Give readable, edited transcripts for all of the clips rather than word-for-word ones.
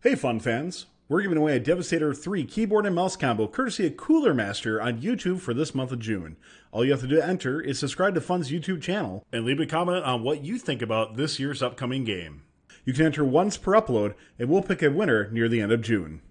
Hey, fun fans! We're giving away a Devastator 3 keyboard and mouse combo courtesy of Cooler Master on YouTube for this month of June. All you have to do to enter is subscribe to Fun's YouTube channel and leave a comment on what you think about this year's upcoming game. You can enter once per upload, and we'll pick a winner near the end of June.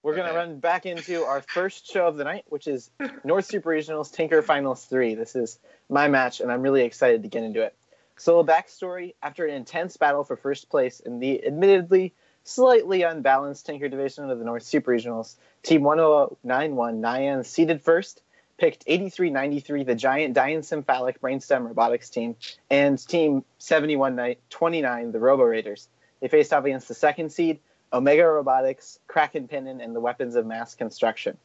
We're going to run back into our first show of the night, which is North Super Regionals Tinker Finals 3. This is my match, and I'm really excited to get into it. So a backstory, after an intense battle for first place in the admittedly slightly unbalanced Tinker division of the North Super Regionals, Team 1091 Nyan seeded first, picked 8393, the giant diencephalic brainstem robotics team, and Team 7129, the Robo Raiders. They faced off against the second seed, Omega Robotics, Kraken Pinnin, and the Weapons of Mass Construction.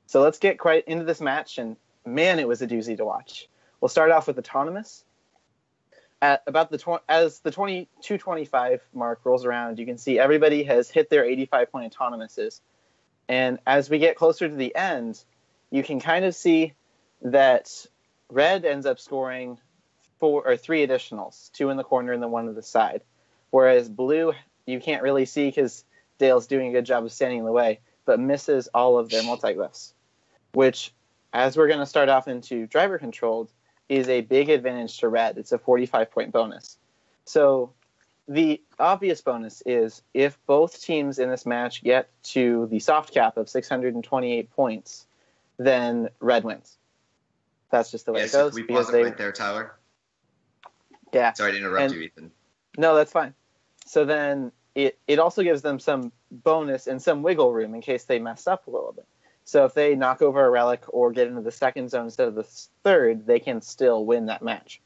So let's get quite into this match, and man, it was a doozy to watch. We'll start off with Autonomous. At about as the 22:25 mark rolls around, you can see everybody has hit their 85-point autonomouses. And as we get closer to the end, you can kind of see that Red ends up scoring three additionals, two in the corner and then one on the side. Whereas Blue, you can't really see because Dale's doing a good job of standing in the way, but misses all of their multi-glyphs, which, as we're going to start off into driver-controlled, is a big advantage to Red. It's a 45-point bonus. So the obvious bonus is if both teams in this match get to the soft cap of 628 points, then Red wins. That's just the way it goes. We pause it right there, Tyler. Yeah. Sorry to interrupt you, Ethan. No, that's fine. So then it also gives them some bonus and some wiggle room in case they mess up a little bit. So if they knock over a relic or get into the second zone instead of the third, they can still win that match.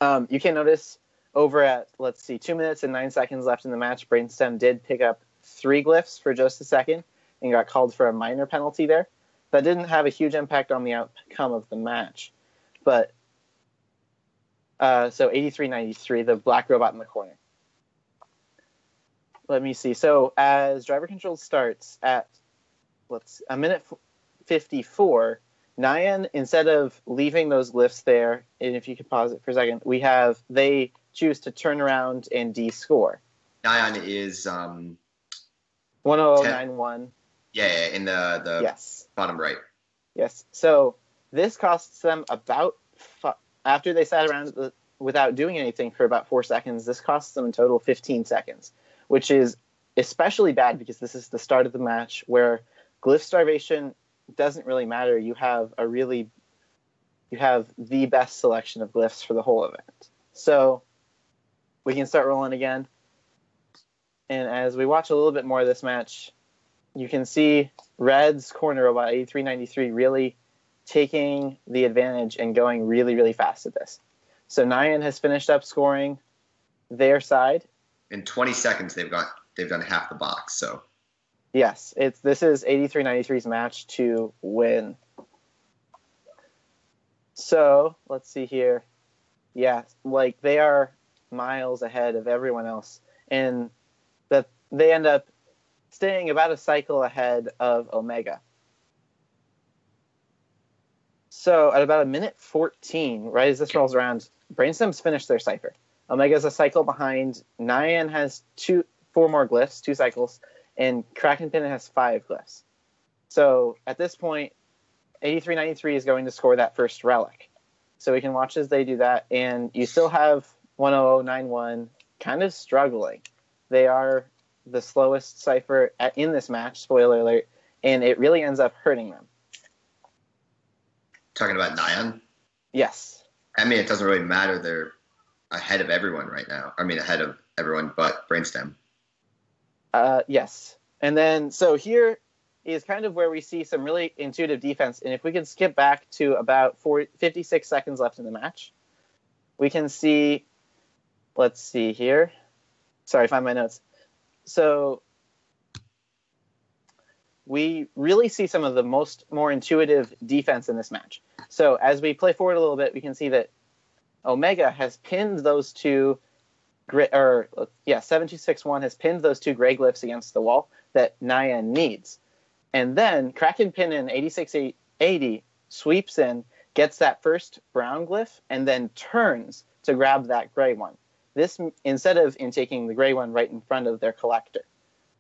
You can notice over at, 2 minutes and 9 seconds left in the match, Brainstem did pick up 3 glyphs for just a second and got called for a minor penalty there. That didn't have a huge impact on the outcome of the match. But so 83-93, the black robot in the corner. Let me see. So as driver control starts at a minute 54, Nyan, instead of leaving those glyphs there, and if you could pause it for a second, they choose to turn around and de-score. Nyan is 1091. Yeah, in the yes. Bottom right. Yes. So this costs them about, after they sat around without doing anything for about 4 seconds, this costs them in total 15 seconds, which is especially bad because this is the start of the match where glyph starvation doesn't really matter. You have the best selection of glyphs for the whole event. So we can start rolling again. And as we watch a little bit more of this match, you can see Red's corner robot 8393 really taking the advantage and going really, really fast at this. So Nyan has finished up scoring their side. In 20 seconds, they've done half the box. So yes, this is 83-93's match to win. So let's see here. Yeah, they are miles ahead of everyone else, and that they end up staying about a cycle ahead of Omega. So at about a minute 14, right as this rolls around, Brainstem's finished their cipher. Omega's a cycle behind. Nyan has 4 more glyphs, 2 cycles, and Kraken Pinnin has 5 glyphs. So at this point, 83-93 is going to score that first relic. So we can watch as they do that, and you still have 1091 kind of struggling. They are the slowest cipher in this match, spoiler alert, and it really ends up hurting them. Talking about Nyan? Yes. I mean, it doesn't really matter. They're ahead of everyone right now. I mean, ahead of everyone but Brainstem. Yes. And then, so here is kind of where we see some really intuitive defense. And if we can skip back to about 56 seconds left in the match, we can see, let's see here. Sorry, find my notes. So we really see some of the more intuitive defense in this match. So as we play forward a little bit, we can see that Omega has pinned those two 7261 has pinned those 2 gray glyphs against the wall that Nyan needs. And then Kraken Pinnin 8680 sweeps in, gets that first brown glyph, and then turns to grab that gray one. this instead of in taking the gray one right in front of their collector.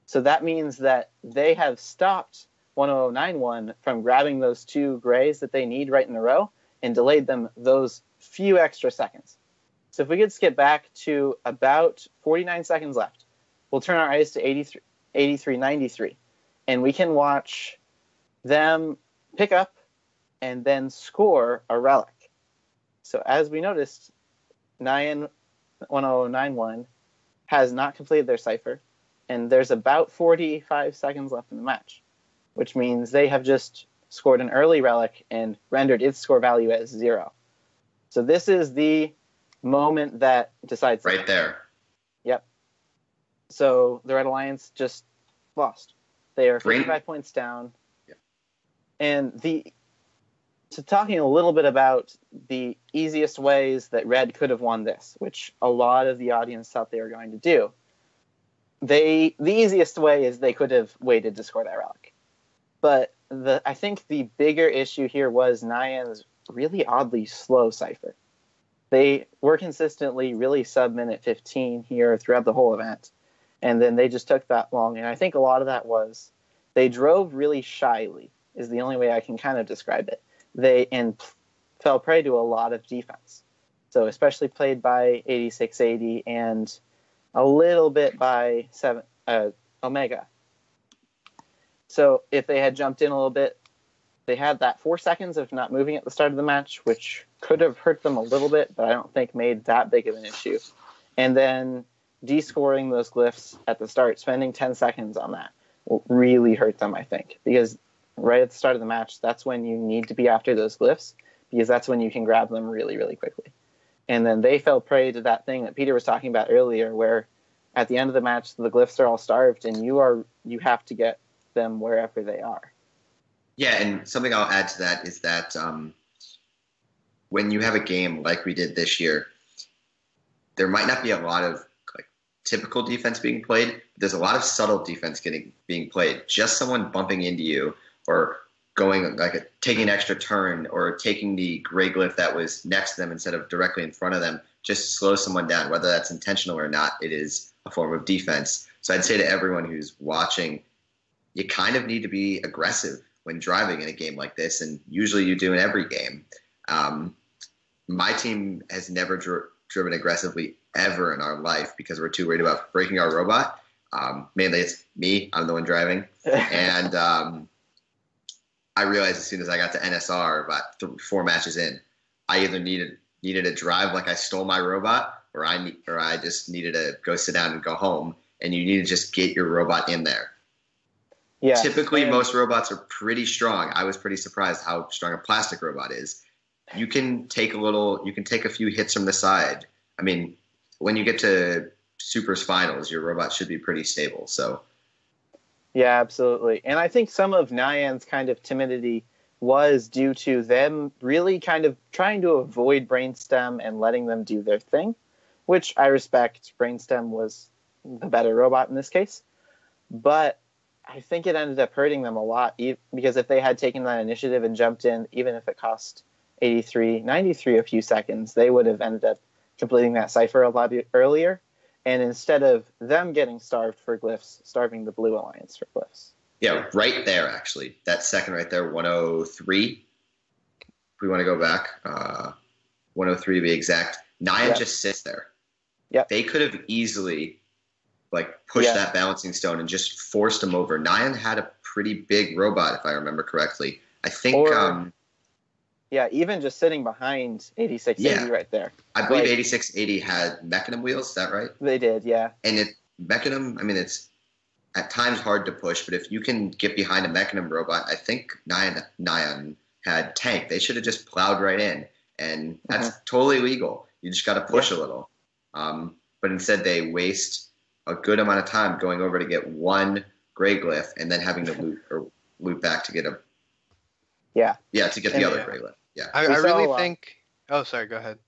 So that means that they have stopped 1091 from grabbing those 2 grays that they need right in a row and delayed them those few extra seconds. So if we could skip back to about 49 seconds left, we'll turn our eyes to 83-93, and we can watch them pick up and then score a relic. So as we noticed, Nyan 1091 has not completed their cipher, and there's about 45 seconds left in the match, which means they have just scored an early relic and rendered its score value as 0. So this is the moment that decides. Right there. Yep. So the Red Alliance just lost. They are 55 points down. Yep. And talking a little bit about the easiest ways that Red could have won this, which a lot of the audience thought they were going to do. The easiest way is they could have waited to score that relic. But I think the bigger issue here was Nyan's really oddly slow cipher. They were consistently really sub-minute 15 here throughout the whole event. And then they just took that long. And I think a lot of that was they drove really shyly, is the only way I can kind of describe it. They fell prey to a lot of defense. So especially played by 8680 and a little bit by Omega. So if they had jumped in a little bit, they had that 4 seconds of not moving at the start of the match, which could have hurt them a little bit, but I don't think made that big of an issue. And then descoring those glyphs at the start, spending 10 seconds on that will really hurt them, I think. Because right at the start of the match, that's when you need to be after those glyphs, because that's when you can grab them really, really quickly. And then they fell prey to that thing that Peter was talking about earlier, where at the end of the match, the glyphs are all starved, and you have to get them wherever they are. Yeah, and something I'll add to that is that when you have a game like we did this year, there might not be a lot of like typical defense being played, but there's a lot of subtle defense being played. Just someone bumping into you or going taking an extra turn or taking the gray glyph that was next to them instead of directly in front of them just slows someone down. Whether that's intentional or not, it is a form of defense. So I'd say to everyone who's watching, you kind of need to be aggressive when driving in a game like this, and usually you do in every game. My team has never driven aggressively ever in our life because we're too worried about breaking our robot. Mainly it's me. I'm the one driving. And I realized as soon as I got to NSR about 4 matches in, I either needed to drive like I stole my robot or I just needed to go sit down and go home, and you need to just get your robot in there. Yeah, typically, most robots are pretty strong. I was pretty surprised how strong a plastic robot is. You can take a few hits from the side. I mean, when you get to Supers Finals, your robot should be pretty stable. So, yeah, absolutely. And I think some of Nyan's kind of timidity was due to them really kind of trying to avoid Brainstem and letting them do their thing, which I respect. Brainstem was the better robot in this case. But I think it ended up hurting them a lot because if they had taken that initiative and jumped in, even if it cost 93 a few seconds, they would have ended up completing that cipher a lot earlier. And instead of them getting starved for glyphs, starving the Blue Alliance for glyphs. Yeah, right there, actually. That second right there, 103. If we want to go back, 103 to be exact. Nyan just sits there. Yep. They could have easily pushed that balancing stone and just forced him over. Nyan had a pretty big robot, if I remember correctly. I think... even just sitting behind 8680 right there. I believe 8680 had Mechanism wheels, is that right? They did, yeah. And Mechanism, I mean, it's at times hard to push, but if you can get behind a Mechanism robot, I think Nyan had tank. They should have just plowed right in, and that's totally legal. You just got to push a little. But instead they waste a good amount of time going over to get one gray glyph and then having to loop back to get to get the other gray glyph. Yeah. I really think... Oh, sorry, go ahead.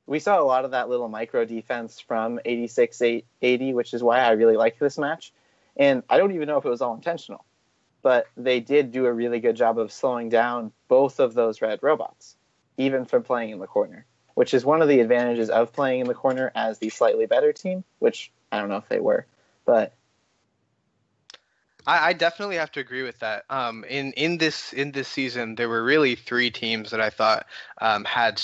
We saw a lot of that little micro defense from 8680, which is why I really like this match. And I don't even know if it was all intentional, but they did do a really good job of slowing down both of those red robots, even from playing in the corner. which is one of the advantages of playing in the corner as the slightly better team, which I don't know if they were, but I definitely have to agree with that. In this season, there were really three teams that I thought had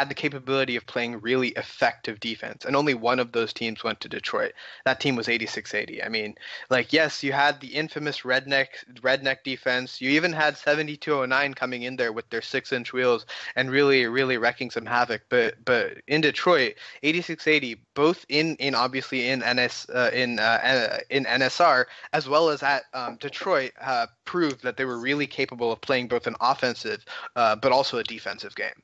the capability of playing really effective defense, and only one of those teams went to Detroit. That team was 86-80. I mean, like, yes, you had the infamous redneck defense. You even had 7209 coming in there with their 6-inch wheels and really wrecking some havoc. But in Detroit, 86-80, both in obviously in NSR as well as at Detroit, proved that they were really capable of playing both an offensive but also a defensive game.